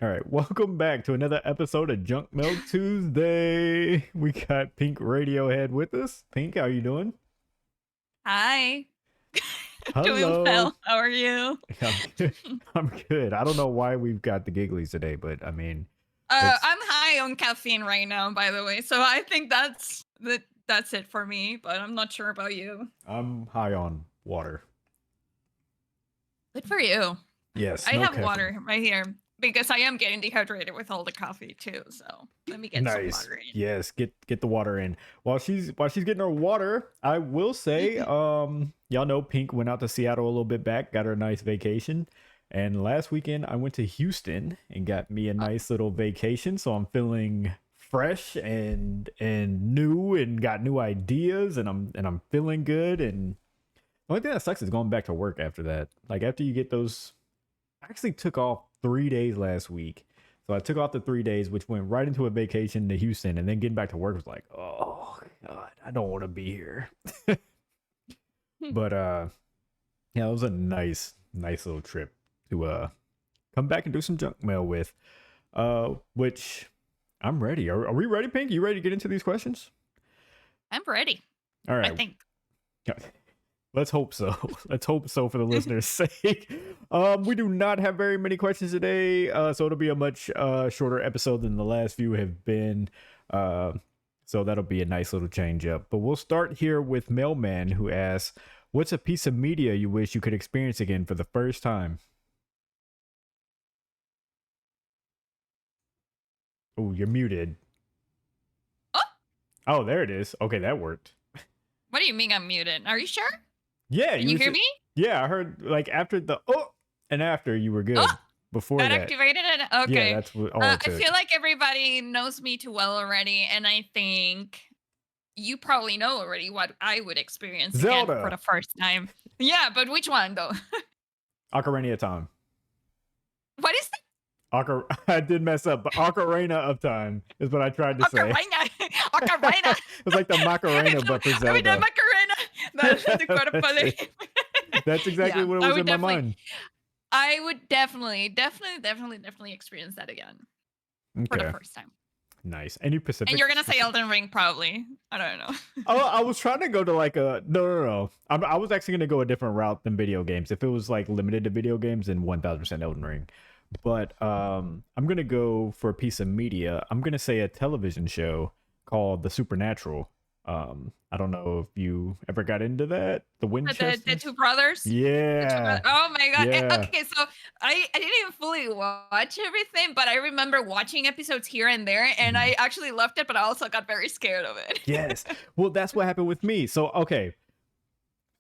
All right, welcome back to another episode of Junk Mail Tuesday. We got Pink Radiohead with us. Pink, how you doing? Hi. Doing Hello. well. How are you? I'm good. I'm good. I don't know why we've got the gigglies today, but I mean, it's I'm high on caffeine right now, by the way. So I think that's it for me, but I'm not sure about you. I'm high on water. Good for you. Yes, I no have caffeine. water right here because I am getting dehydrated with all the coffee too. So let me get some Nice. water in. Yes, get the water in. While she's getting her water, I will say, y'all know Pink went out to Seattle a little bit back, got her a nice vacation. And last weekend I went to Houston and got me a nice little vacation. So I'm feeling fresh and new and got new ideas and I'm feeling good. And the only thing that sucks is going back to work after that. Like after you get those I actually took off 3 days last week. So I took off the 3 days, which went right into a vacation to Houston, and then getting back to work was like, oh god, I don't want to be here. But yeah, it was a nice little trip to come back and do some junk mail with. Which I'm ready. Are we ready, Pink? You ready to get into these questions? I'm ready. All I right. think. Let's hope so. Let's hope so for the listeners' sake. We do not have very many questions today, so it'll be a much shorter episode than the last few have been. Uh, so that'll be a nice little change up. But we'll start here with Mailman, who asks, "What's a piece of media you wish you could experience again for the first time?" Oh, you're muted. Oh, Oh, there it is. Okay, that worked. what do you mean I'm muted? Are you sure? Yeah, Can you you was. hear me? Yeah, I heard like after the and after you were Oh, good. Before that that, activated it. yeah, Okay. that's what all it I took. feel like everybody knows me too well already, and I think you probably know already what I would experience again for Zelda. the first time. Yeah, but which one though? Ocarina of Time. What is the I did mess up, but Ocarina of Time is what I tried to say. Ocarina? Ocarina. It's like the Macarena, but for I mean, the Zelda. Macarena. The That's Guarapale. it. That's exactly Yeah, what it I was would in my definitely, mind. I would definitely experience that again for the Okay, first time. nice. Any And Pacific? you're gonna say Elden Ring, probably. I don't know. Oh, I was trying to go to like a no. I was actually gonna go a different route than video games. If it was like limited to video games, then 1000% Elden Ring. But I'm gonna go for a piece of media. I'm gonna say a television show called The Supernatural. I don't know if you ever got into that. The The Winchesters. two brothers. The two Yeah, brothers. Oh my god. yeah. Okay, so I didn't even fully watch everything, but I remember watching episodes here and there, and Mhm. I actually loved it, but I also got very scared of Yes. it. Well, that's what happened with me. So okay,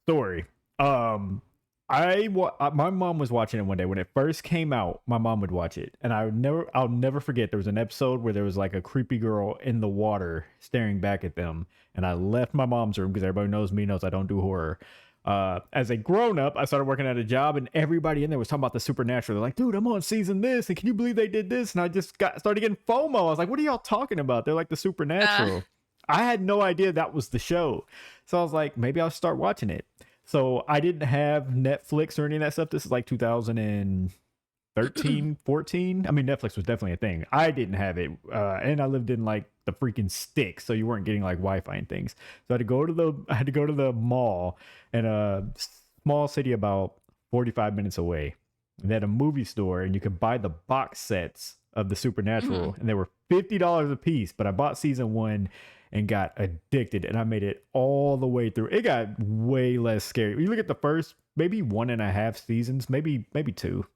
story. Um, my mom was watching it one day when it first came out. My mom would watch it, and I'll never forget. There was an episode where there was like a creepy girl in the water staring back at them, and I left my mom's room because everybody knows I don't do horror. As a grown up, I started working at a job, and everybody in there was talking about the supernatural. They're like, "Dude, I'm on season this, and can you believe they did this?" And I just got started getting FOMO. I was like, "What are y'all talking about?" They're like the uh, supernatural. I had no idea that was the show, so I was like, maybe I'll start watching it. So I didn't have Netflix or any of that stuff. This is like 2013, 14. I mean, Netflix was definitely a thing. I didn't have it, and I lived in like the freaking sticks, so you weren't getting like Wi-Fi and things. So I had to go to the mall in a small city about 45 minutes away. And they had a movie store, and you could buy the box sets of the mhm. Supernatural, and they were $50 a piece. But I bought season one and got addicted, and I made it all the way through. It got way less scary. You look at the first maybe 1.5 seasons, maybe two.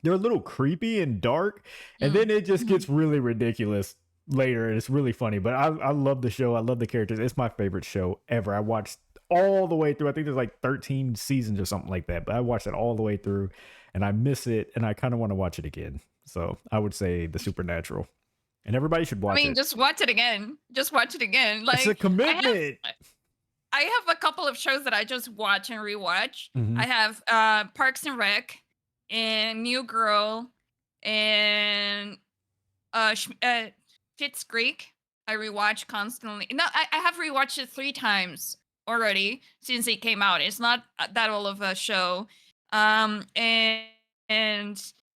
They're a little creepy and dark, and Mm, then it just mhm. gets really ridiculous later, and it's really funny. But I love the show. I love the characters. It's my favorite show ever. I watched all the way through. I think there's like 13 seasons or something like that, but I watched it all the way through, and I miss it, and I kind of want to watch it again. So I would say The Supernatural, and everybody should I watch mean, it. just watch it again. Just watch it again. It's a Like commitment. I have a couple of shows that I just watch and rewatch. Mm-hmm. I have Parks and Rec and New Girl and Schitt's Creek. I rewatch constantly. No, I have rewatched it 3 times already since it came out. It's not that old of a show. And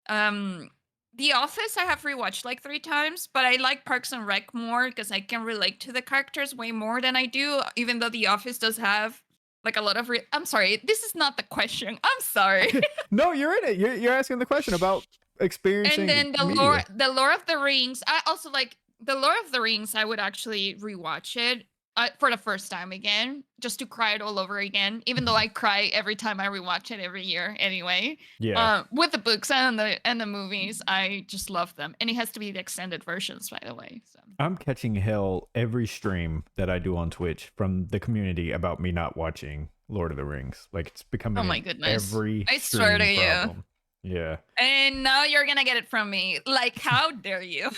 um The Office I have rewatched like 3 times, but I like Parks and Rec more because I can relate to the characters way more than I do, even though The Office does have like a lot of I'm sorry, this is not the question. I'm sorry. No, you're in it. You're asking the question about And experiencing then media. the Lord of the Rings. I also like the Lord of the Rings. I would actually rewatch it for the first time again, just to cry it all over again. Even though I cry every time I rewatch it every year, anyway. Yeah. With the books and the movies, I just love them, and it has to be the extended versions, by the way. So I'm catching hell every stream that I do on Twitch from the community about me not watching Lord of the Rings. Like it's oh becoming my an goodness, every I swear to stream you. problem. Yeah. And now you're gonna get it from me. Like, how dare you?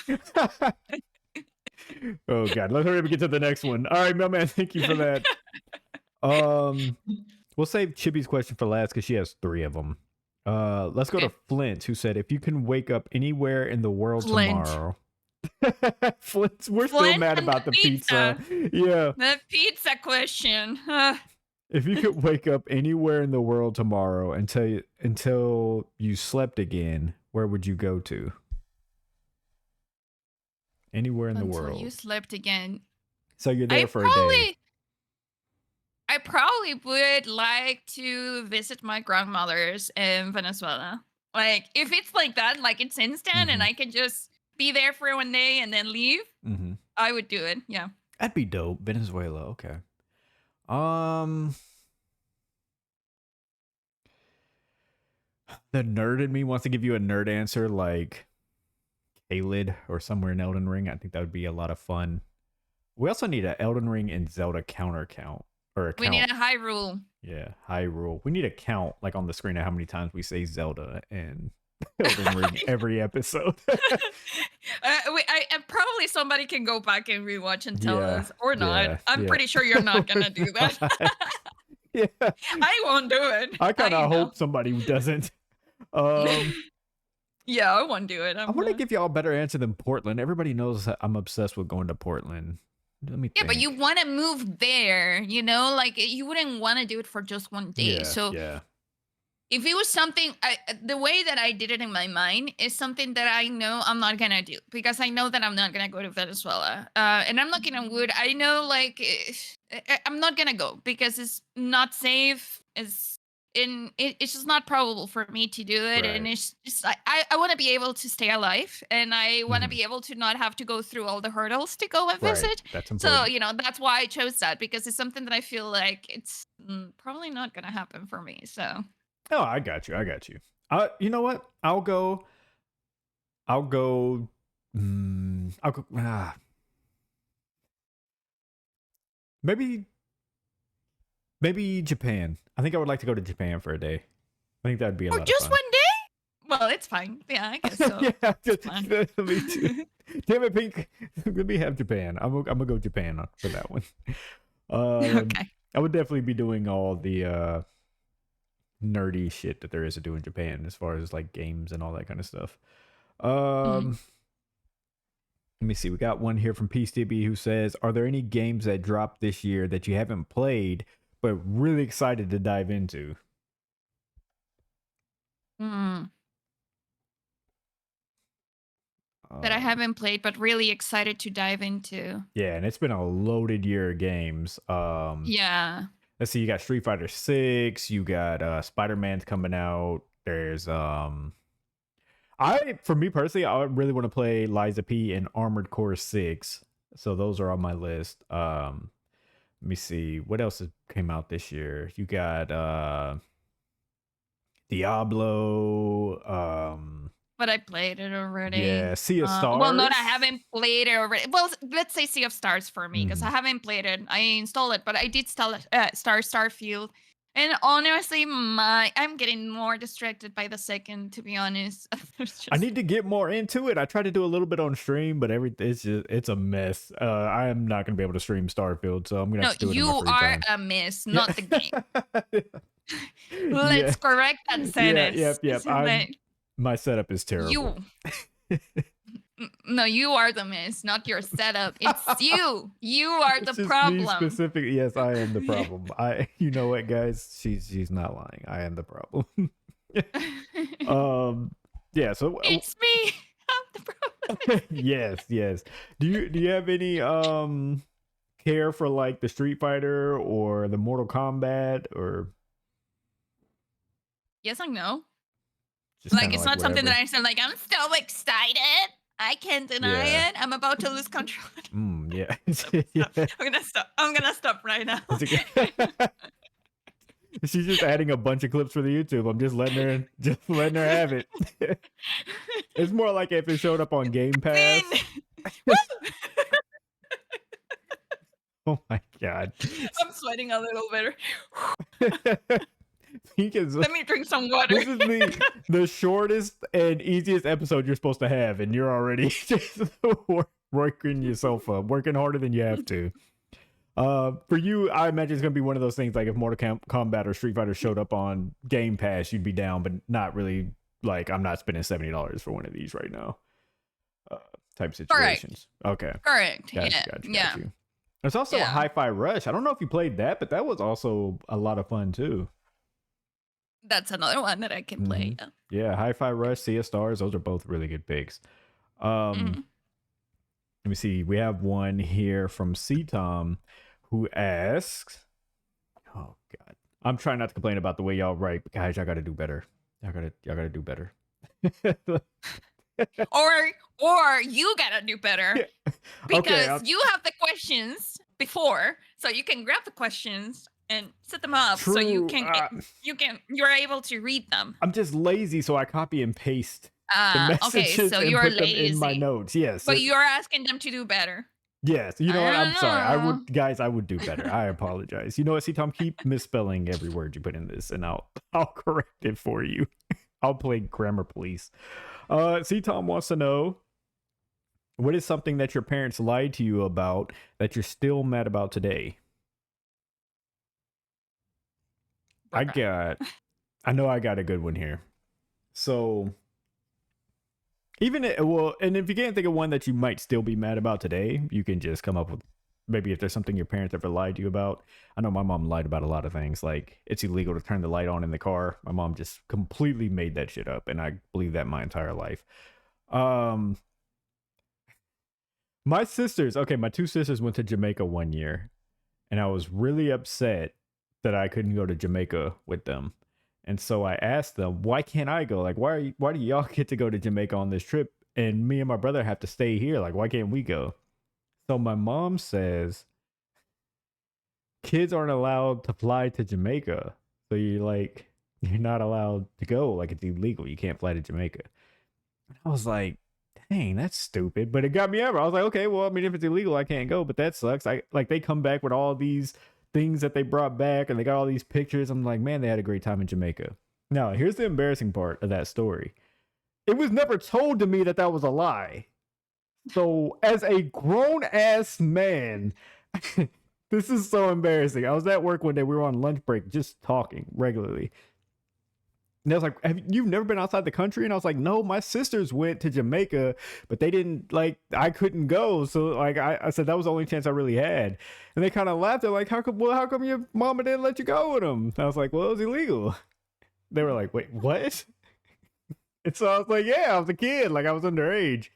Oh god, let's hurry up and get to the next one. All right, my man, thank you for that. We'll save Chibi's question for last because she has 3 of them. Let's go to Okay. Flint, who said, "If you can wake up anywhere in the world Flint. tomorrow." Flint, we're still Flint mad and the about the pizza. pizza. Yeah. The pizza question. If you could wake up anywhere in the world tomorrow until you slept again, where would you go to? Anywhere in the Until world. you slept again. So you're there for a day. I probably would like to visit my grandmother's in Venezuela. Like, if it's like that, like it's instant and Mhm. I can just be there for 1 day and then leave, Mm-hmm. I would do it. Yeah. That'd be dope. Venezuela. Okay. Um, the nerd in me wants to give you a nerd answer like Caelid or somewhere in Elden Ring. I think that would be a lot of fun. We also need an Elden Ring and Zelda counter count or a We need count. a high rule. Yeah, Hyrule. We need a count like on the screen of how many times we say Zelda and Elden Ring every episode. Probably somebody can go back and rewatch and tell Yeah, us or not. yeah, I'm yeah. pretty sure you're not gonna do that. Yeah, I won't do it. I kind I of know. hope somebody doesn't. Um, Yeah, I won't do it. I want to give y'all a better answer than Portland. Everybody knows that I'm obsessed with going to Portland. Let me Yeah, but you think. want to move there, you know? Like you wouldn't want to do it for just 1 day. Yeah, So yeah. if it was something, the way that I did it in my mind is something that I know I'm not gonna do because I know that I'm not gonna go to Venezuela. And I'm looking on wood. I know, like, I'm not gonna go because it's not safe. It's just not probable for me to do it, and Right. it's just I want to be able to stay alive, and I want to Mhm. be able to not have to go through all the hurdles to go and Right. visit. That's So important. that's why I chose that because it's something that I feel like it's probably not gonna happen for me. So. Oh, I got you. I got you. You know what? I'll go. I'll go. I'll go. Maybe. Maybe Japan. I think I would like to go to Japan for a day. I think that'd be a Oh, lot of just fun. 1 day? Well, it's fine. Yeah, I guess so. Yeah, It's fine. me too. Damn it, Pink. Let me have Japan. I'm gonna go Japan for that one. Okay. I would definitely be doing all the nerdy shit that there is to do in Japan as far as like games and all that kind of stuff. Mhm. Let me see. We got one here from PCB who says, "Are there any games that dropped this year that you haven't played but really excited to dive into?" Mm. That I Um, haven't played, but really excited to dive into. yeah, and it's been a loaded year of games. Yeah. Let's see. You got Street Fighter 6. You got Spider Man's coming out. There's I for me personally, I really want to play Liza P and Armored Core 6. So those are on my list. Let me see what else came out this year. You got Diablo, But I played it already. yeah, Sea of Well, not I Stars. haven't played it already. Well, let's say Sea of Stars for me because Mhm. I haven't played it. I installed it, but I did install it, Starfield. And honestly, I'm getting more distracted by the second. To be honest, there's I just need to get more into it. I tried to do a little bit on stream, but it's a mess. I am not gonna be able to stream Starfield, so I'm gonna have no. to do it in You my free are time. a miss, Yeah. not the game. Yeah. Let's correct that Yeah, sentence. yep. My setup is terrible. You. No, you are the miss, not your setup. It's you. You are the It's just me problem. specifically. Yes, I am the problem. You know what, guys? She's not lying. I am the problem. um, yeah. So It's me. Yes, yes. Do you have any care for like the Street Fighter or the Mortal Kombat or Yes, I know. just Like kind of it's like not something that whatever? I said like I'm so excited. I can't deny Yeah. it. I'm about to lose control. Yeah. Stop, stop. Yeah. I'm gonna stop. I'm gonna stop right now. It's She's just adding a bunch of clips for the YouTube. I'm just letting her have it. It's more like if it showed up on Game Sin. Pass. Woo! Oh my god. I'm sweating a little bit. Pink is Let me drink some water. this is the shortest and easiest episode you're supposed to have, and you're already just working yourself up, working harder than you have to. For you, I imagine it's gonna be one of those things like if Mortal Kombat or Street Fighter showed up on Game Pass, you'd be down, but not really like I'm not spending $70 for one of these right now. Type situations. Okay, Correct. got Yeah. you, got you, Yeah. got you. There's also a Yeah. Hi-Fi Rush. I don't know if you played that, but that was also a lot of fun too. That's another one that I can play. Yeah, Hi-Fi Rush, Sea of Stars, those are both really good picks. Mhm. Let me see. We have one here from C Tom who asks, oh god. I'm trying not to complain about the way y'all write, but guys, y'all gotta do better. Y'all gotta do better. Or you gotta do better because I'll- you have the questions before, so you can grab the questions and set them up so you True, can you're able to read them. I'm just lazy, so I copy and paste the Okay, messages so and you're put them in my lazy, notes. Yes. but you're asking them to do better. Yes, you know what? I I'm sorry. I know. would, guys. I would do better. I apologize. You know what, C Tom? Keep misspelling every word you put in this, and I'll correct it for you. I'll play grammar police. C Tom wants to know, what is something that your parents lied to you about that you're still mad about today? I know I got a good one here. So and if you can't think of one that you might still be mad about today, you can just come up with maybe if there's something your parents ever lied to you about. I know my mom lied about a lot of things, like it's illegal to turn the light on in the car. My mom just completely made that shit up, and I believe that my entire life. My two sisters went to Jamaica one year, and I was really upset that I couldn't go to Jamaica with them. And so I asked them, why can't I go? Like, why do y'all get to go to Jamaica on this trip and me and my brother have to stay here? Like, why can't we go? So my mom says kids aren't allowed to fly to Jamaica. So you're not allowed to go. Like, it's illegal. You can't fly to Jamaica. And I was like, dang, that's stupid. But it got me ever. I was like, okay, well, I mean, if it's illegal, I can't go, but that sucks. They come back with all these things that they brought back and they got all these pictures. I'm like, man, they had a great time in Jamaica. Now, here's the embarrassing part of that story. It was never told to me that that was a lie. So, as a grown ass man, this is so embarrassing. I was at work one day. We were on lunch break just talking regularly. And I was like, you've never been outside the country? And I was like, no, my sisters went to Jamaica, but they didn't, I couldn't go. So I said that was the only chance I really had. And they kind of laughed. They're like, how come your mama didn't let you go with them? And I was like, well, it was illegal. They were like, wait, what? And so I was like, yeah, I was a kid. Like I was underage.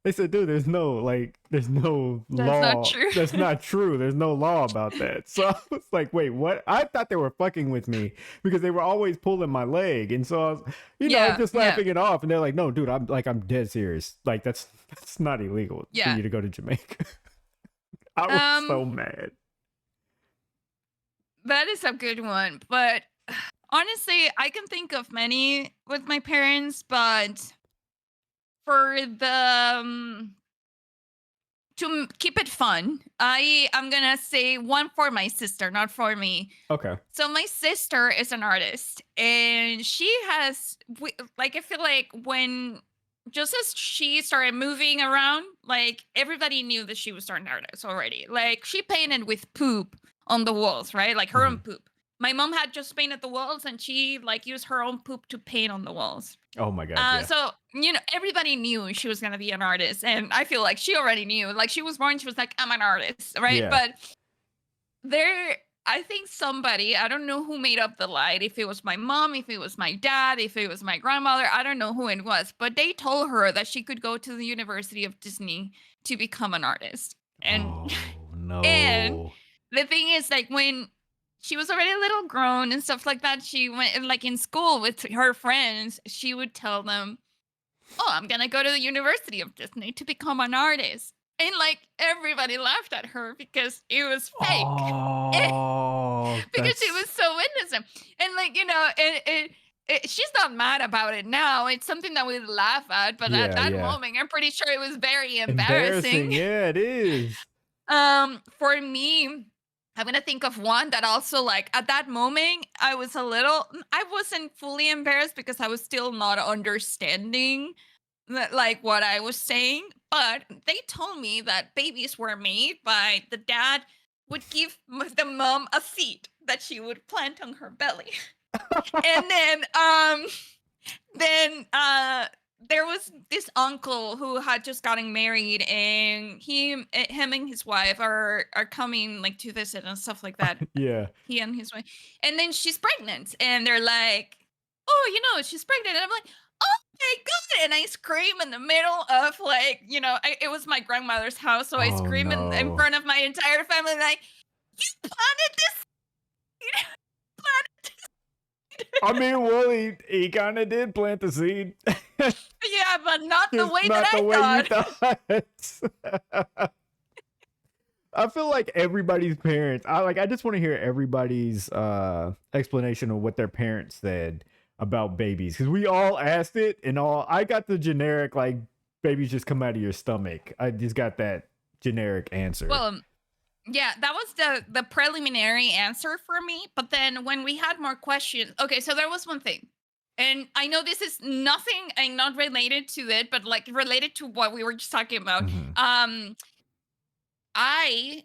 They said, dude, there's no law. That's not true. That's not true. There's no law about that. So I was like, wait, what? I thought they were fucking with me because they were always pulling my leg. And so I was, just laughing it off. And they're like, no, dude, I'm dead serious. Like that's not illegal for you to go to Jamaica. I was so mad. That is a good one. But honestly, I can think of many with my parents, but for the to keep it fun, I'm gonna say one for my sister, not for me. Okay. So my sister is an artist, and she has I feel like when just as she started moving around, like everybody knew that she was an artist already. Like she painted with poop on the walls, right? Like her own poop. My mom had just painted the walls, and she used her own poop to paint on the walls. Oh my god. Yeah. So everybody knew she was gonna be an artist, and I feel like she already knew. Like she was born, she was like, I'm an artist, right? Yeah. But there I think somebody, I don't know who made up the lie, if it was my mom, if it was my dad, if it was my grandmother, I don't know who it was, but they told her that she could go to the University of Disney to become an artist. And Oh and no. the thing is, like, when she was already a little grown and stuff like that, she went like in school with her friends, she would tell them, "Oh, I'm gonna go to the University of Disney to become an artist." And like everybody laughed at her because it was fake. Oh, Because she that's was so innocent. And like, she's not mad about it now. It's something that we laugh at, but at yeah, that yeah. moment, I'm pretty sure it was very Embarrassing. embarrassing. Yeah, it is. For me, I'm gonna think of one that also like at that moment I wasn't fully embarrassed because I was still not understanding like what I was saying, but they told me that babies were made by the dad would give the mom a seed that she would plant on her belly. And then there was this uncle who had just gotten married, and him and his wife are coming like to visit and stuff like that. Yeah. He and his wife. And then she's pregnant, and they're like, "Oh, she's pregnant." And I'm like, "Oh my god!" And I scream in the middle of like, it was my grandmother's house, so I Oh scream in no. front of my entire family, like, "You planted this seed! Planted I mean, well, he kind of did plant the seed, Yeah, but not the just way that not the I way you thought." thought. I feel like everybody's parents. I just want to hear everybody's explanation of what their parents said about babies, because we all asked it, and all I got the generic like babies just come out of your stomach. I just got that generic answer. Well, yeah, that was the preliminary answer for me. But then when we had more questions, okay, so there was one thing, and I know this is nothing and not related to it, but like related to what we were just talking about. Mhm. I,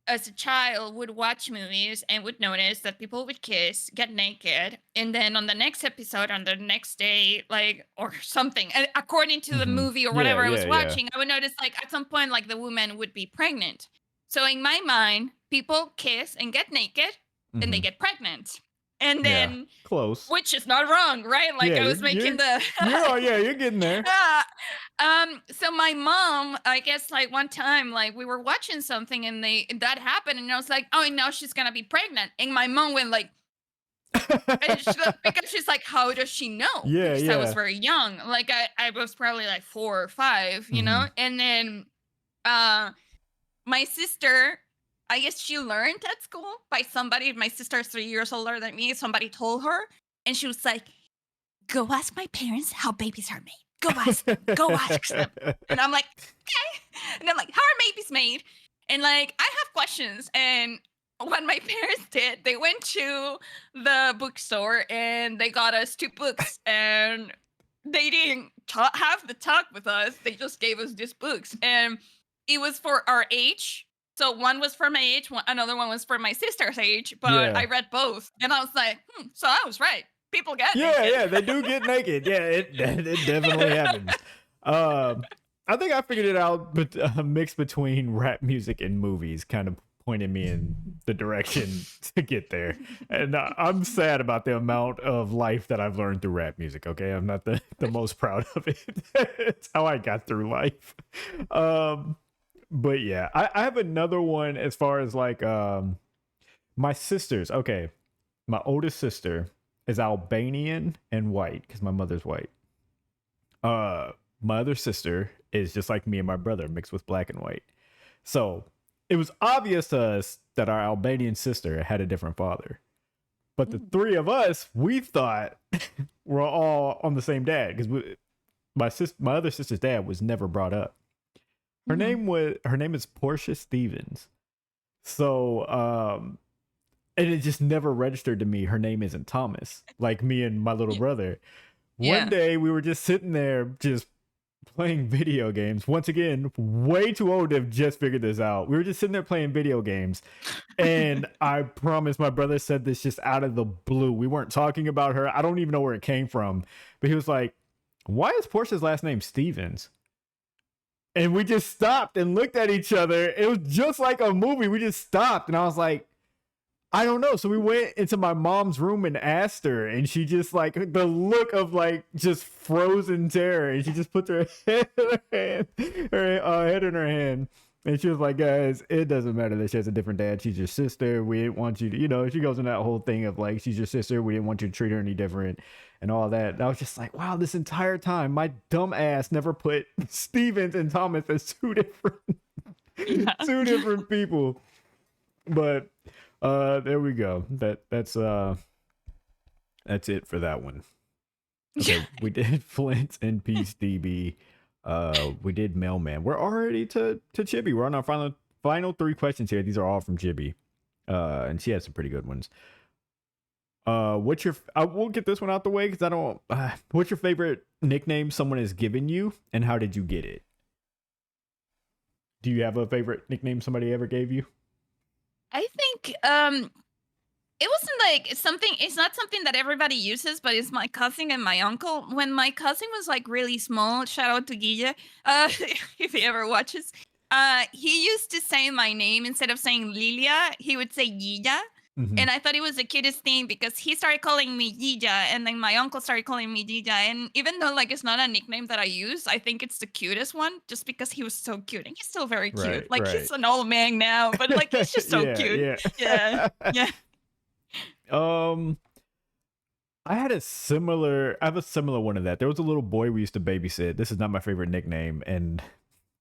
as a child, would watch movies and would notice that people would kiss, get naked, and then on the next episode, on the next day, like or something, according to the Mhm. movie or Yeah, whatever I yeah, was yeah. watching, I would notice like at some point, like the woman would be pregnant. So in my mind, people kiss and get naked, and they Mhm. get pregnant, and Yeah. then Close. which is not wrong, right? Like Yeah, I was making the you're getting there. Yeah. So my mom, I guess like one time, like we were watching something and that happened, and I was like, oh, now she's gonna be pregnant. And my mom went like, because she's like, how does she know? Yeah, Because I was yeah. very young. Like I was probably like 4 or 5, Mhm. And then uh my sister, I guess she learned at school by somebody. My sister's 3 years older than me. Somebody told her, and she was like, go ask my parents how babies are made. Go ask them. Go ask them. And I'm like, okay. And I'm like, how are babies made? And like, I have questions. And what my parents did, they went to the bookstore and they got us 2 books. And they didn't have the talk with us. They just gave us these books. And it was for our age. So one was for my age, another one was for my sister's age. But I Yeah. read both. And I was like, so I was right. People get Yeah, naked. yeah, they do get naked. Yeah, it definitely happens. I think I figured it out, but a mix between rap music and movies kind of pointed me in the direction to get there. And I'm sad about the amount of life that I've learned through rap music. Okay, I'm not the most proud of it. It's how I got through life. Um, but yeah, I have another one as far as like my sisters. Okay, my oldest sister is Albanian and white because my mother's white. My other sister is just like me and my brother, mixed with black and white. So it was obvious to us that our Albanian sister had a different father. But the three of us, we thought we're all on the same dad because my other sister's dad was never brought up. Mhm. Her name is Portia Stevens. So and it just never registered to me her name isn't Thomas, like me and my little Yeah. brother. One Yeah. day we were just sitting there just playing video games. Once again, way too old to have just figured this out. We were just sitting there playing video games. And I promise my brother said this just out of the blue. We weren't talking about her. I don't even know where it came from. But he was like, why is Portia's last name Stevens? And we just stopped and looked at each other. It was just like a movie. We just stopped. And I was like, I don't know. So we went into my mom's room and asked her, and she just like the look of like just frozen terror, and she just puts her head in her hand, her head in her hand, and she was like, "Guys, it doesn't matter that she has a different dad. She's your sister. We didn't want you to, She goes in that whole thing of like, she's your sister. We didn't want you to treat her any different, and all that." And I was just like, "Wow, this entire time, my dumb ass never put Stevens and Thomas as Yeah. two different people." But there we go. That's it for that one. Okay, we did Flint and Peace DB. We did Mailman. We're already to Chibi. We're on our final 3 questions here. These are all from Chibi. And she has some pretty good ones. What's your I won't get this one out the way because I don't what's your favorite nickname someone has given you, and how did you get it? Do you have a favorite nickname somebody ever gave you? I think it wasn't like it's not something that everybody uses, but it's my cousin and my uncle. When my cousin was like really small, shout out to Guille, if he ever watches. He used to say my name instead of saying Lilia, he would say Gilla. Mhm. And I thought it was the cutest thing because he started calling me Gilla, and then my uncle started calling me Gilla. And even though like it's not a nickname that I use, I think it's the cutest one just because he was so cute, and he's still very cute. Right, Like right. he's an old man now, but like he's just so Yeah, cute. yeah. Yeah, yeah. Um, I have a similar one of that. There was a little boy we used to babysit. This is not my favorite nickname, and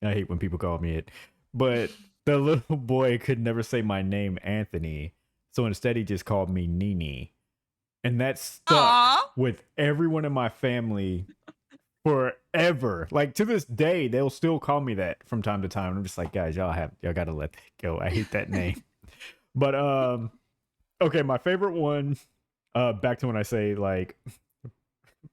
I hate when people call me it. But the little boy could never say my name, Anthony. So instead he just called me Nini. And that stuck Aw. with everyone in my family forever. Like to this day, they'll still call me that from time to time. I'm just like, guys, y'all gotta let that go. I hate that name. But okay, my favorite one, back to when I say like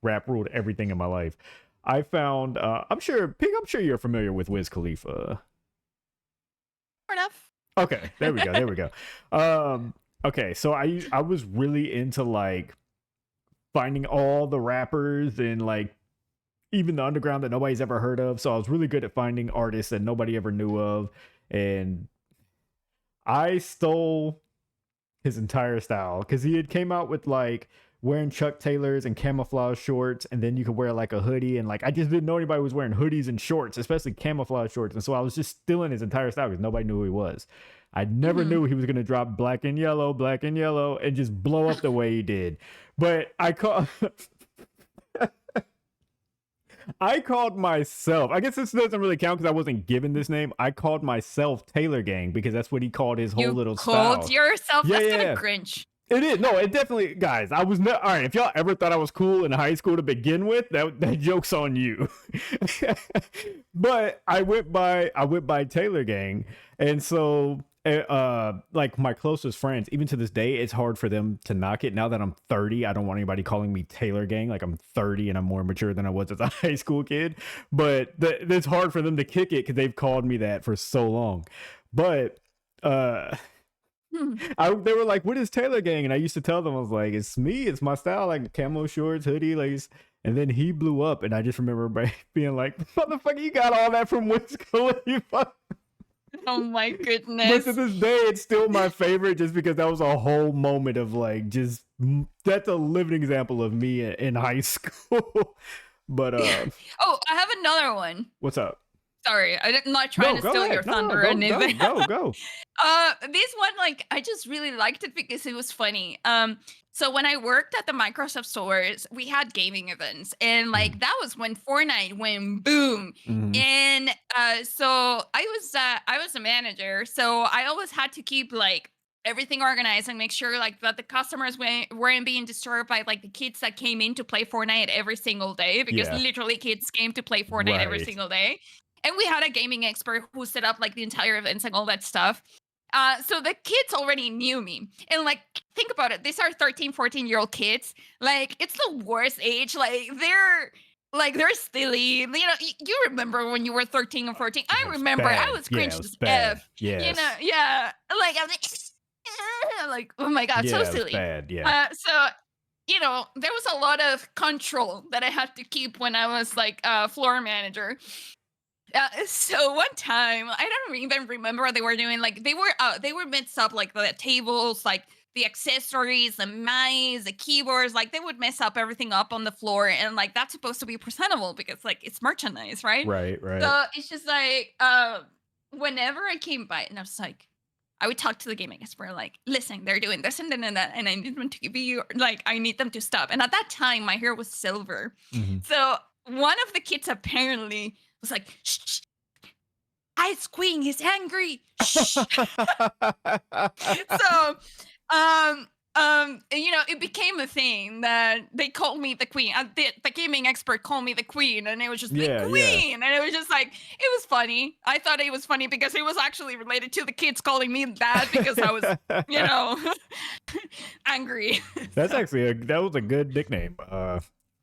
rap ruled everything in my life. I found I'm sure Pig, I'm sure you're familiar with Wiz Khalifa. Fair enough. Okay, there we go. There we go. Okay, so I was really into like finding all the rappers and like even the underground that nobody's ever heard of. So I was really good at finding artists that nobody ever knew of, and I stole his entire style because he had came out with like wearing Chuck Taylors and camouflage shorts, and then you could wear like a hoodie, and like I just didn't know anybody was wearing hoodies and shorts, especially camouflage shorts, and so I was just stealing his entire style because nobody knew who he was. I never knew he was gonna drop black and yellow, and just blow up the way he did. But I called myself. I guess this doesn't really count because I wasn't given this name. I called myself Taylor Gang because that's what he called his whole You little called style. yourself? Yeah, That's yeah, kind yeah. of cringe. It is. No, it definitely, guys. I was not all right. If y'all ever thought I was cool in high school to begin with, that joke's on you. But I went by Taylor Gang, and so like my closest friends, even to this day, it's hard for them to knock it. Now that I'm 30, I don't want anybody calling me Taylor Gang. Like I'm 30 and I'm more mature than I was as a high school kid. But it's hard for them to kick it because they've called me that for so long. But they were like, "What is Taylor Gang?" And I used to tell them, I was like, "It's me. It's my style, like camo shorts, hoodie, like." And then he blew up, and I just remember being like, "Motherfucker, you got all that from Wiz Khalifa." Oh my But goodness. to this day, it's still my favorite, just because that was a whole moment of like, just that's a living example of me in high school. But Oh, I have another one. what's up? Sorry, I'm not trying to Go steal ahead. your No, thunder or go, anything. go. This one, like, I just really liked it because it was funny. So when I worked at the Microsoft stores, we had gaming events, and like that was when Fortnite went boom. Mhm. And so I was a manager, so I always had to keep like everything organized and make sure like that the customers weren't being disturbed by like the kids that came in to play Fortnite every single day, because Yeah. literally kids came to play Fortnite every Right. single day. And we had a gaming expert who set up like the entire events and all that stuff. So the kids already knew me. And like, think about it. These are 13, 14-year-old kids. Like, it's the worst age. They're silly. You know, you remember when you were 13 or 14. I It was remember I bad. was Yeah, cringe it was as bad. F. Yes. You know, yeah. Like, I'm like, oh my God, Yeah, so it was silly. bad. Yeah. So there was a lot of control that I had to keep when I was like floor manager. So one time, I don't even remember what they were doing. Like they were mixed up like the tables, like the accessories, the mice, the keyboards, like they would mess up everything up on the floor, and like that's supposed to be presentable because like it's merchandise, right? Right, right. So it's just like whenever I came by, and I was like, I would talk to the gaming expert, like, listen, they're doing this and that, and I need them to give you like I need them to stop. And at that time, my hair was silver, Mhm. so one of the kids apparently was like, shh, shh, Ice Queen is angry. Shh. So you know, it became a thing that they called me the queen. The gaming expert called me the queen, and it was just the Yeah, yeah. queen, and it was just like it was funny. I thought it was funny because it was actually related to the kids calling me that because I was, you know, angry. That's So actually that was a good nickname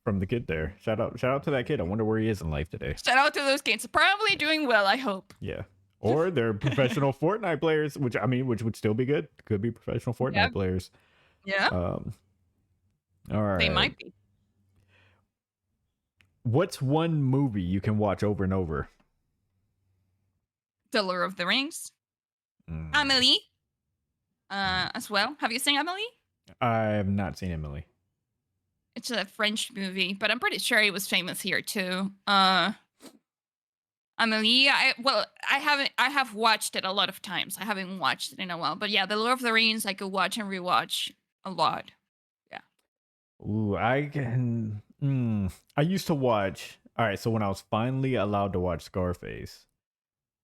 from the kid there. Shout out to that kid. I wonder where he is in life today. shout out to those kids. Probably doing well, I hope. Yeah. Or they're professional Fortnite players, which I mean, which would still be good. Could be professional Yeah, Fortnite players. yeah, Um, all they right. might be. What's one movie you can watch over and over? The Lord of the Rings, Mm, Amelie, mm. as well. Have you seen Amelie? I have not seen Emily. It's a French movie, but I'm pretty sure it was famous here too. Amelie, I have watched it a lot of times. I haven't watched it in a while, but yeah, The Lord of the Rings I could watch and rewatch a lot. Yeah. Ooh, I can. I used to watch. All right, so when I was finally allowed to watch Scarface,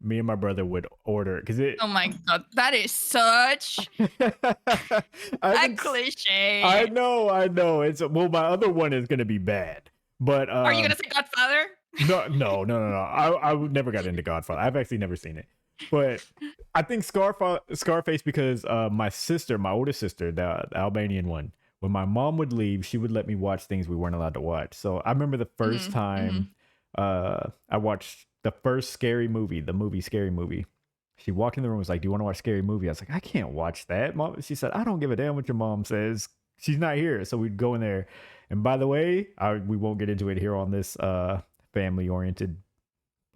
me and my brother would order because it. Oh my god, that is such I a haven't. cliche. I know. It's well, my other one is gonna be bad, but Are you gonna say Godfather? no. I never got into Godfather. I've actually never seen it, but I think Scarface because my sister, my oldest sister, the Albanian one. When my mom would leave, she would let me watch things we weren't allowed to watch. So I remember the first Hmm, hmm. time I watched the first scary movie, the movie Scary Movie. She walked in the room and was like, "Do you want to watch Scary Movie?" I was like, "I can't watch that, Mom." She said, "I don't give a damn what your mom says. She's not here." So we'd go in there. And by the way, we won't get into it here on this family oriented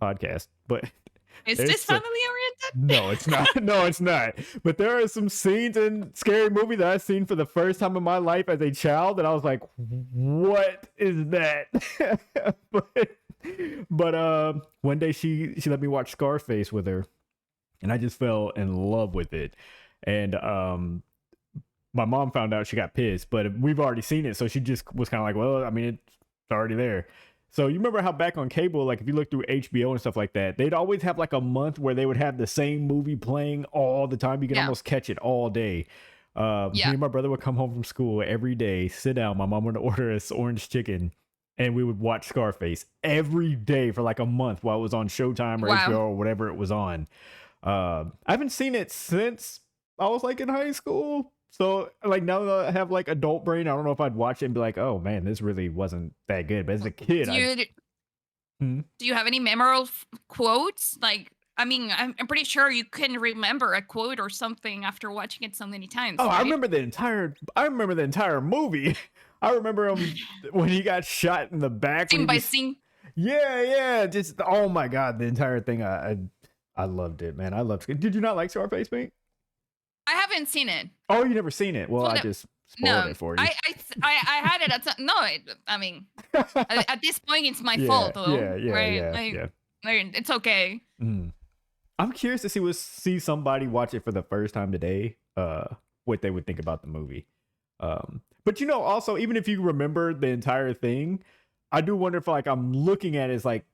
podcast, but Is there's this family oriented? no, it's not. No, it's not. But there are some scenes in Scary Movie that I've seen for the first time in my life as a child that I was like, "What is that?" but one day she let me watch Scarface with her, and I just fell in love with it. And my mom found out, she got pissed, but we've already seen it, so she just was kind of like, "Well, I mean, it's already there." So you remember how back on cable, like if you look through HBO and stuff like that, they'd always have like a month where they would have the same movie playing all the time. You can Yeah. almost catch it all day. Me Yeah. and my brother would come home from school every day, sit down. My mom would order us orange chicken, and we would watch Scarface every day for like a month while it was on Showtime or HBO Wow. or whatever it was on. I haven't seen it since I was like in high school. So like now that I have like adult brain, I don't know if I'd watch it and be like, "Oh man, this really wasn't that good." But as a kid, Do I you hmm? do you have any memorable quotes? Like, I mean, I'm pretty sure you can remember a quote or something after watching it so many Oh, times, right? I remember the entire movie. I remember him when he got shot in the back when Scene he by just scene. yeah, just oh my god, the entire thing. I loved it, man. I loved. Did you not like Scarface, mate? I haven't seen it. Oh, you never seen it? Well, Well, I no, just spoiled no. it for you. I had it at some, no. I mean, at this point, it's my Yeah, fault, though, yeah, yeah, right? yeah, yeah. Like, it's okay. Mm. I'm curious to see somebody watch it for the first time today, what they would think about the movie. But you know, also even if you remember the entire thing, I do wonder if like I'm looking at it as like,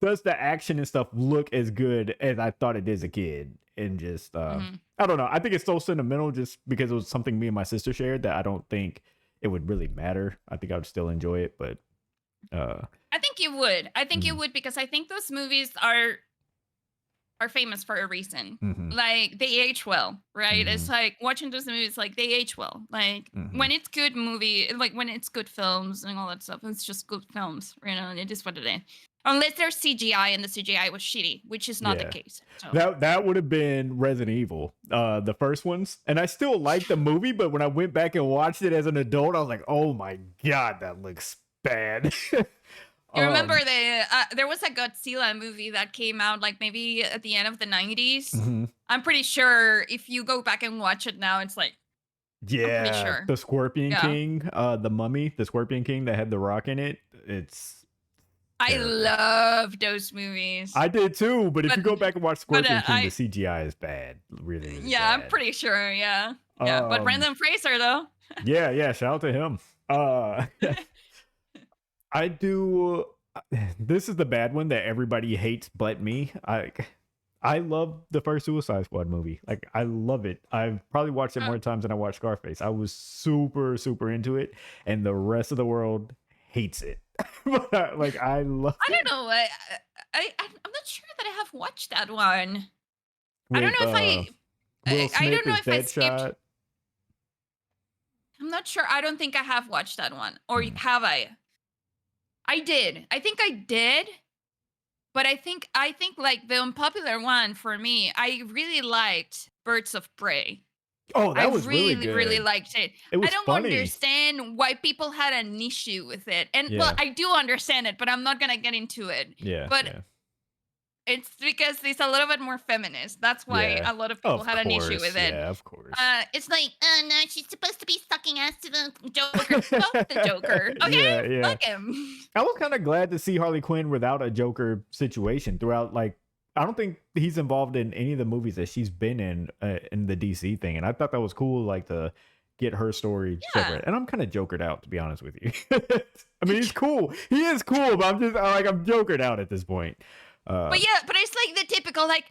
does the action and stuff look as good as I thought it did as a kid? And just Mhm. I don't know. I think it's so sentimental just because it was something me and my sister shared that I don't think it would really matter. I think I would still enjoy it, but uh I think you would. I think you mm, would because I think those movies are famous for a reason. mhm, Like they age well, right? It's mhm, like watching those movies, like they age well. Like mhm. when it's good movie, like when it's good films and all that stuff, it's just good films, you know. And it is what it is. Unless there's CGI and the CGI was shitty, which is not the Yeah. case. So That would have been Resident Evil, the first ones, and I still liked the movie. But when I went back and watched it as an adult, I was like, "Oh my god, that looks bad." you remember um, there was a Godzilla movie that came out like maybe at the end of the 90s. mhm. I'm pretty sure if you go back and watch it now, it's like I'm pretty Yeah, sure. the Scorpion Yeah. King, the Mummy, the Scorpion King that had the rock in it. It's I terrible. love those movies. I did too, but if But you go back and watch but Scorpion King, the I CGI is bad, really, really yeah, I'm bad. pretty sure. Yeah. Yeah. But Um, Brendan Fraser though. yeah, yeah, shout out to him. Uh, I do. This is the bad one that everybody hates, but me. I love the first Suicide Squad movie. Like, I love it. I've probably watched it Uh, more times than I watched Scarface. I was super, super into it, and the rest of the world hates it. But like, I love I it don't know. I'm not sure that I have watched that one. I don't with know if Will I Smith don't know as if I skipped. Deadshot. I'm not sure. I don't think I have watched that one. Or Hmm. have I? I did. I think I did. But I think like the unpopular one for me, I really liked Birds of Prey. Oh, I that was really really, really good. liked it. It I was don't funny. understand why people had an issue with it. And well, Yeah, I do understand it, but I'm not gonna get into it. yeah, But yeah, it's because it's a little bit more feminist. That's why yeah. a lot of people Of had an issue course, with it. yeah, of course. It's like, oh no, she's supposed to be sucking ass to the Joker. Fuck the Joker. Okay? Yeah, yeah. Fuck him. I was kind of glad to see Harley Quinn without a Joker situation throughout. Like, I don't think he's involved in any of the movies that she's been in the DC thing, and I thought that was cool. Like to get her story Yeah. separate. And I'm kind of jokered out, to be honest with you. I mean, he's cool. He is cool, but I'm just like I'm jokered out at this point. Uh, But yeah, but it's like the typical like,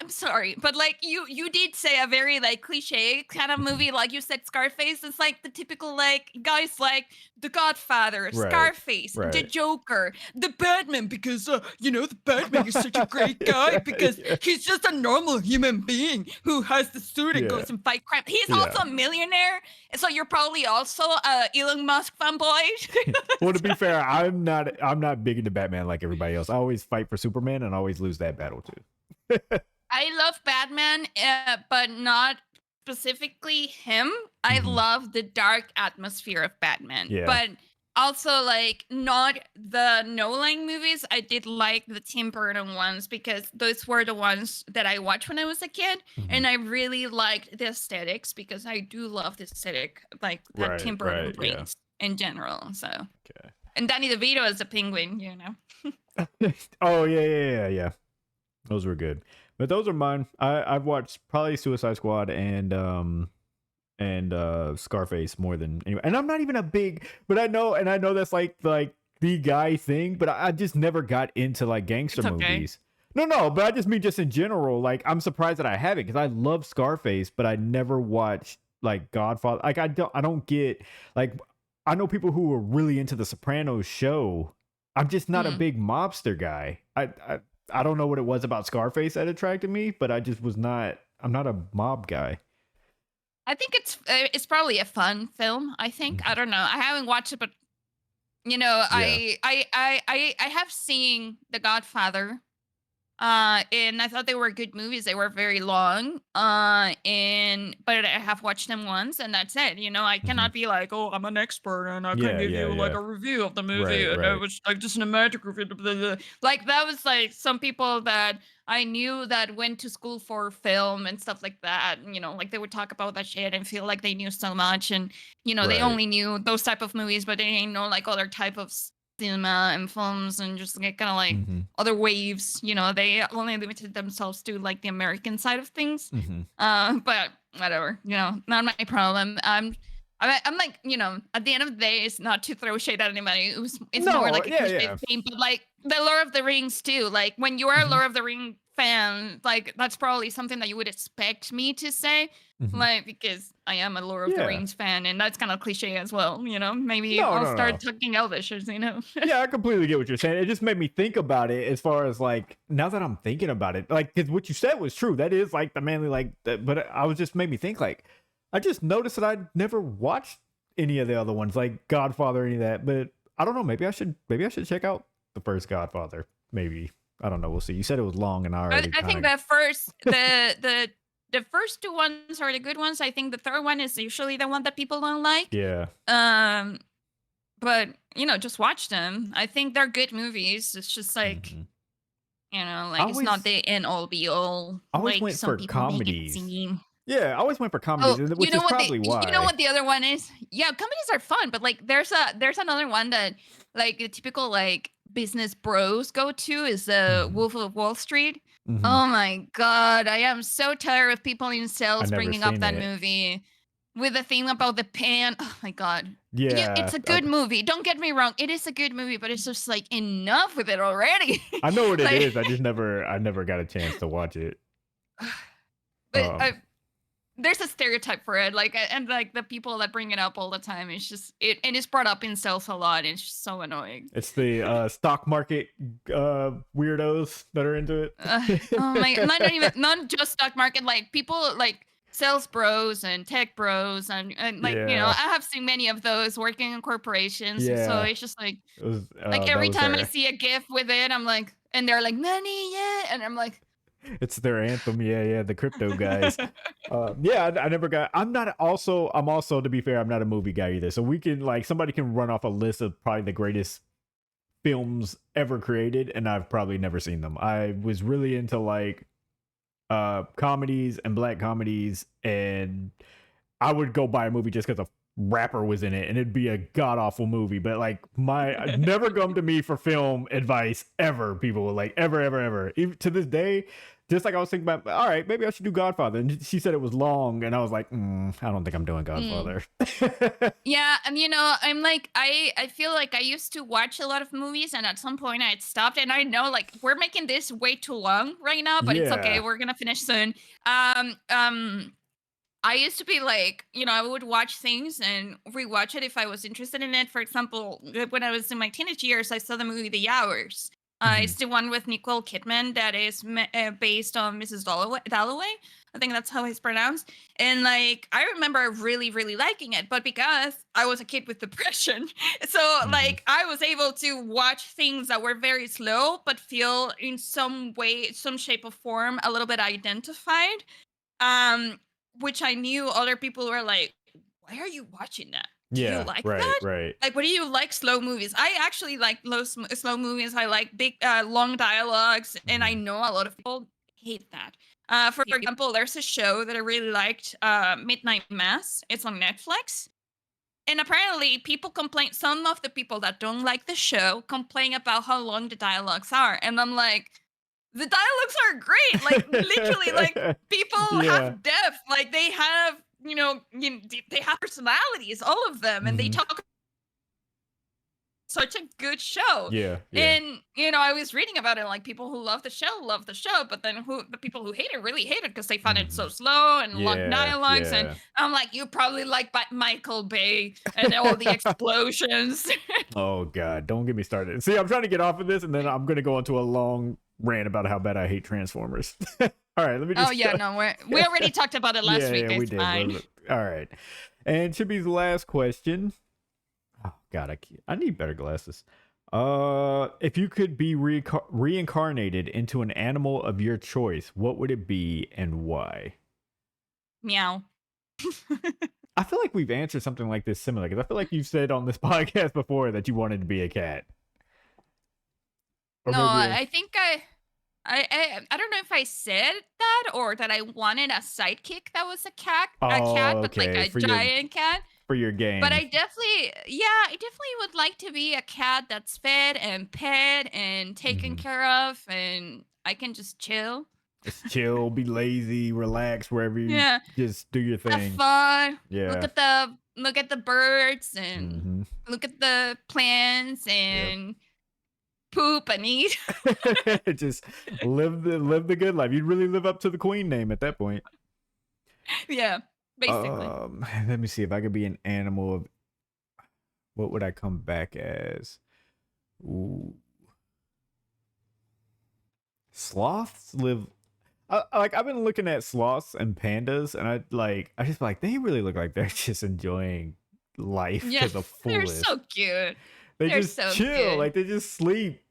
I'm sorry, but like you did say a very like cliche kind of mhm. movie, like you said Scarface. It's like the typical like guys like The Godfather, Right, Scarface, the right. Joker, the Batman, because the Batman is such a great guy because Yeah, he's just a normal human being who has the suit and yeah, goes and fight crime. He's yeah. also a millionaire, so you're probably also a Elon Musk fanboy. Well, to be fair, I'm not big into Batman like everybody else. I always fight for Superman and always lose that battle too. I love Batman, but not specifically him. I Hmm. love the dark atmosphere of Batman, Yeah. but also like not the Nolan movies. I did like the Tim Burton ones because those were the ones that I watched when I was a kid, Hmm. and I really liked the aesthetics because I do love the aesthetic like that Right, Tim Burton right, yeah. brings in general. So, Okay. and Danny DeVito as a penguin. Oh yeah, yeah, yeah, yeah. Those were good. But those are mine. I've watched probably Suicide Squad and Scarface more than anyway. And I'm not even a big, but I know that's like the guy thing, but I just never got into like gangster It's okay. movies. No, but I just mean just in general. Like I'm surprised that I haven't because I love Scarface, but I never watched like Godfather. Like I don't get like I know people who are really into the Sopranos show. I'm just not a Mm. big mobster guy. I don't know what it was about Scarface that attracted me, but I just was not. I'm not a mob guy. I think it's probably a fun film. I think I Mhm. don't know. I haven't watched it, but Yeah. I have seen The Godfather. And I thought they were good movies. They were very long. And but I have watched them once, and that's it. I Hmm. cannot be like, oh, I'm an expert, and I can Yeah. give Yeah. you like Yeah. a review of the movie, Right. and it Right. was like just an cinematic review. Blah, blah, blah. Like that was like some people that I knew that went to school for film and stuff like that. Like they would talk about that shit and feel like they knew so much, and they Right. only knew those type of movies, but they didn't know like other type of cinema and films and just like kind of like Hmm. other waves. They only limited themselves to like the American side of things. Hmm. But whatever, not my problem. I'm like, at the end of the day, it's not to throw shade at anybody. It's more No. like a Yeah. cliche Yeah. thing, but like the Lord of the Rings too. Like when you are a Hmm. Lord of the Ring fan, like that's probably something that you would expect me to say. Hmm. Like because I am a Lord of the Yeah. Rings fan, and that's kind of cliche as well. Maybe No. I'll No. start No. talking Elvish. Yeah, I completely get what you're saying. It just made me think about it as far as like now that I'm thinking about it, like because what you said was true. That is like the manly like, but I was just made me think like I just noticed that I never watched any of the other ones like Godfather, any of that. But I don't know. Maybe I should check out the first Godfather. Maybe I don't know. We'll see. You said it was long, and I But already I think kind the first the first two ones are the good ones. I think the third one is usually the one that people don't of like. yeah. Um, but just watch them. I think they're good movies. It's just like Hmm. I like it's not always the end all be all I always like went some for people make it comedies. seem. Yeah, I always went for Oh, comedies, you which know is what probably you know why. what the other one is? Yeah, comedies are fun, but, like, there's another one that, like, the typical, like, business bros go to is, Mhm, Wolf of Wall Street. mhm. Oh my god, I am so tired of people in I sales never bringing up seen that it. movie with the thing about the pen. Oh my god. Yeah, Yeah, it's a good movie, don't get me wrong, it is a good movie, but it's just, like, enough with it already. I know what it Like, is. I never got a chance to watch it. but Um, I there's a stereotype for it, like, and like the people that bring it up all the time. It's just it, and it's brought up in sales a lot. It's just so annoying. it's the stock market weirdos that are into Oh my, not it. even not just stock market, like people like sales bros and tech bros, and like I Yeah, have seen many of those working in corporations. So yeah. it's just It was like that every was time I their see a GIF with it, I'm like, and they're like money, yeah, and I'm like, it's their anthem. Yeah, yeah. The crypto guys. Yeah, I never got. I'm also to be fair, I'm not a movie guy either. So we can like somebody can run off a list of probably the greatest films ever created, and I've probably never seen them. I was really into like comedies and black comedies, and I would go buy a movie just because a rapper was in it, and it'd be a god awful movie. But like my never come to me for film advice ever. People were like ever, ever, ever. Even to this day, just like I was thinking about, all right, maybe I should do Godfather, and she said it was long, and I was like, I don't think I'm doing mm. Godfather. Yeah, and I'm like I feel like I used to watch a lot of movies, and at some point I had stopped, and I know like we're making this way too long right now, but it's okay. Yeah. We're gonna finish soon. Um um I used to be like, I would watch things and rewatch it if I was interested in it. For example, when I was in my teenage years, I saw the movie The Hours. Mhm. It's the one with Nicole Kidman that is based on Mrs. Dalloway. I think that's how it's pronounced. And like, I remember really, really liking it, but because I was a kid with depression, so Mhm. like I was able to watch things that were very slow, but feel in some way, some shape or form, a little bit identified. Um, which I knew other people were like, "Why are you watching that? Do you Yeah. like Right. that? Right. Like, what do you like slow movies?" I actually like slow movies. I like big, long dialogues, and I Mhm. know a lot of people hate that. For example, there's a show that I really liked, Midnight Mass. It's on Netflix. And apparently, people complain. Some of the people that don't like the show complain about how long the dialogues are, and I'm like, the dialogues are great. Like literally, like people Yeah. have depth. Like they have, they have personalities, all of them, and they Mhm. talk such a good show. Yeah. Yeah. And I was reading about it, like people who love the show, but then who the people who hate it really hate it because they find it so Mhm. slow and long Yeah. dialogues. And Yeah. I'm like, you probably like Michael Bay and all the explosions. Oh god, don't get me started. See, I'm trying to get off of this, and then I'm gonna go into a long rant about how bad I hate Transformers. All right, let me Oh just. yeah, no, we already talked about it last Yeah, week. yeah, we It's did. fine. All right, and should be the last question. Oh god, I need better glasses. If you could be reincarnated into an animal of your choice, what would it be and why? Meow. I feel like we've answered something like this similar because I feel like you've said on this podcast before that you wanted to be a cat, or No, maybe I think I don't know if I said that or that I wanted a sidekick that was a cat, oh, but like okay, a giant cat. for your But game. I definitely, yeah, I definitely would like to be a cat that's fed and pet and taken Mhm. care of, and I can just chill. Just chill, be lazy, relax wherever you Yeah, just do your have thing. fun. Yeah. Look at the birds and Hmm. look at the plants Yep. and poop and eat. Just live the good life. You'd really live up to the queen name at that point. Yeah, basically. Let me see if I could be an animal. What would I come back as? Ooh, sloths live. Like I've been looking at sloths and pandas, and I just like they really look like they're just enjoying life Yeah, to the they're fullest. so cute. They They're just so chill, cute. like they just sleep.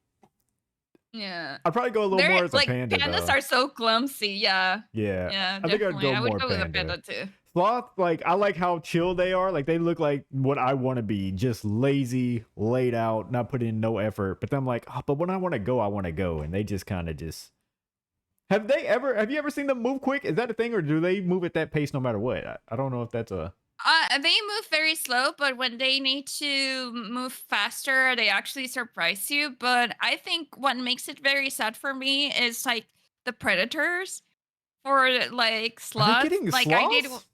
Yeah. I'd probably go a little They're more as a like panda pandas though. are so clumsy. Yeah. Yeah, Yeah, I think I'd definitely. go I would more go with a panda. panda too. Sloth, like I like how chill they are. Like they look like what I want to be, just lazy, laid out, not putting in no effort. But then I'm like, oh, but when I want to go, and they just kind of just Have you ever seen them move quick? Is that a thing, or do they move at that pace no matter what? I don't know if that's a. They move very slow, but when they need to move faster, they actually surprise you. But I think what makes it very sad for me is like the predators for like Are they sloths. getting Like I did, sloths? Oh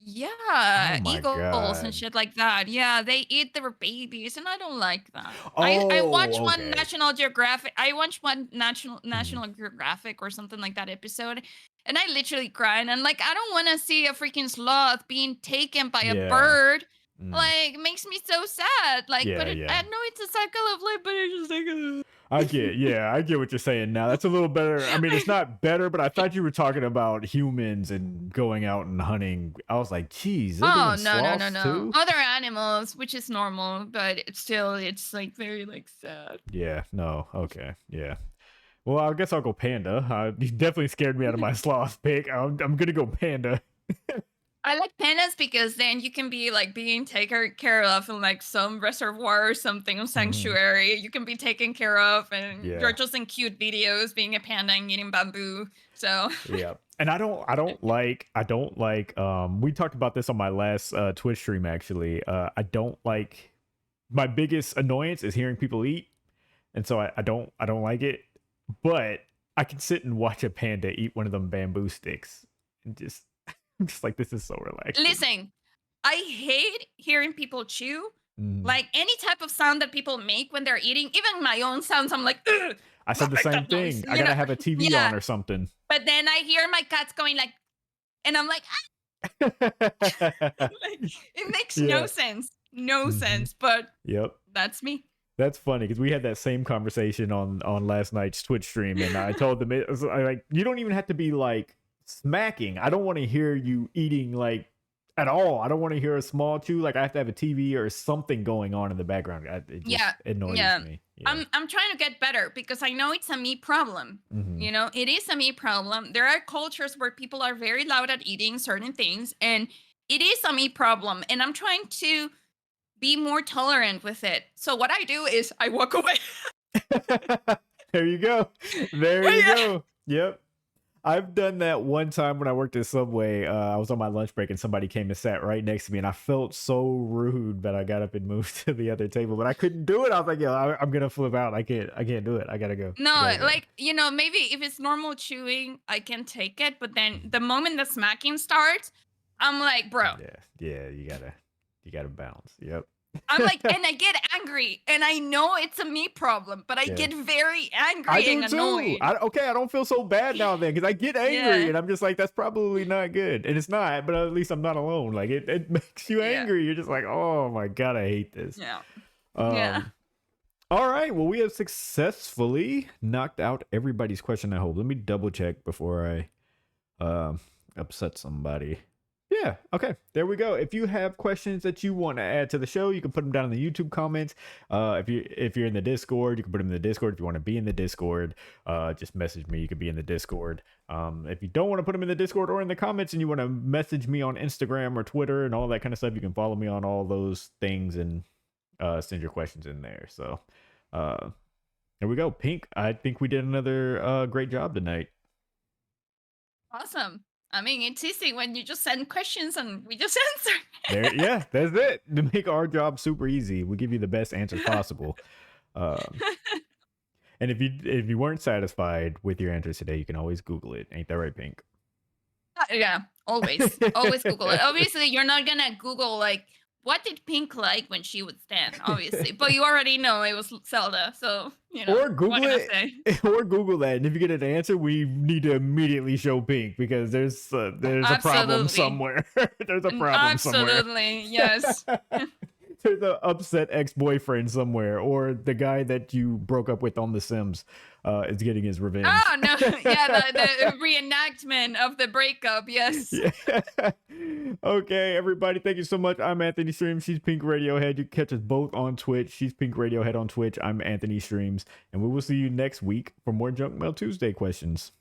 yeah, my eagles and god. shit like that. Yeah, they eat their babies, and I don't like that. I watched Oh, one okay. National Geographic. I watched one Mhm. National Geographic or something like that episode, and I literally cried. And like, I don't want to see a freaking sloth being taken by a Yeah. bird. Mm. Like, makes me so sad. Like, Yeah, I yeah. know it's a cycle of life, but it's just like, I get what you're saying now. That's a little better. I mean, it's not better, but I thought you were talking about humans and going out and hunting. I was like, geez, they're oh doing no, no, no, sloths no. too? Other animals, which is normal, but it's still, it's like very like sad. Yeah, no. Okay. Yeah. Well, I guess I'll go panda. You definitely scared me out of my sloth pick. I'm gonna go panda. I like pandas because then you can be like being taken care of in like some reservoir or something, Mhm. sanctuary. You can be taken care of, and you're Yeah. just in cute videos being a panda and eating bamboo. So Yeah. And I don't like we talked about this on my last Twitch stream actually. I don't like my biggest annoyance is hearing people eat. And so I don't like it. But I can sit and watch a panda eat one of them bamboo sticks and just I'm just like this is so relaxing. listen, I hate hearing people chew. Mm. Like any type of sound that people make when they're eating, even my own sounds, I'm like, "Ugh, I don't said the make same that noise, thing. I you know? gotta have a TV on Yeah. or something. But then I hear my cats going like, and I'm like, like, it makes no Yeah. sense. No Hmm. sense. But Yep. that's me. That's funny because we had that same conversation on last night's Twitch stream, and I told them like you don't even have to be like smacking. I don't want to hear you eating like at all. I don't want to hear a small chew. Like I have to have a TV or something going on in the background. It just Yeah. annoys Yeah. me. Yeah. I'm trying to get better because I know it's a me problem. Hmm. You know, it is a me problem. There are cultures where people are very loud at eating certain things, and it is a me problem. And I'm trying to be more tolerant with it. So what I do is I walk away. There you go. There you Yeah. go. Yep. I've done that one time when I worked at Subway. I was on my lunch break and somebody came and sat right next to me, and I felt so rude that I got up and moved to the other table, but I couldn't do it. I was like, "Yo, I'm gonna flip out. I can't do it. I gotta go. I No, gotta go." like, maybe if it's normal chewing, I can take it. But then the moment the smacking starts, I'm like, bro, Yeah, yeah. You gotta bounce. Yep. I'm like, and I get angry. And I know it's a me problem, but I Yeah. get very I angry do and too. annoyed. I don't feel so bad now then because I get angry Yeah. and I'm just like, that's probably not good. And it's not, but at least I'm not alone. Like it makes you Yeah. angry. You're just like, oh my God, I hate this. Yeah. Yeah. Um, all right. Well, we have successfully knocked out everybody's question, I hope. Let me double check before I upset somebody. Yeah, okay. There we go. If you have questions that you want to add to the show, you can put them down in the YouTube comments. If you're in the Discord, you can put them in the Discord. If you want to be in the Discord, just message me. You can be in the Discord. If you don't want to put them in the Discord or in the comments and you want to message me on Instagram or Twitter and all that kind of stuff, you can follow me on all those things and send your questions in there. So there we go. Pink, I think we did another great job tonight. Awesome. I mean, it's easy when you just send questions and we just There, answer. yeah, that's it. To make our job super easy, we give you the best answers possible. Um, and if you weren't satisfied with your answers today, you can always Google it. Ain't that right, Pink? Yeah, always. Always Google it. Obviously, you're not gonna Google like what did Pink like when she would stand, obviously. But you already know it was Zelda, so Or what Google can I it, say? or Google that. And if you get an answer, we need to immediately show Pink because there's a problem Absolutely. somewhere. There's a problem somewhere. Absolutely. Yes. There's an upset ex-boyfriend somewhere, or the guy that you broke up with on The Sims is getting his revenge. Oh no. Yeah, the reenactment of the breakup, yes. Yeah. Okay, everybody, thank you so much. I'm Anthony Streams. She's Pink Radiohead. You can catch us both on Twitch. She's Pink Radiohead on Twitch. I'm Anthony Streams, and we will see you next week for more Junk Mail Tuesday questions.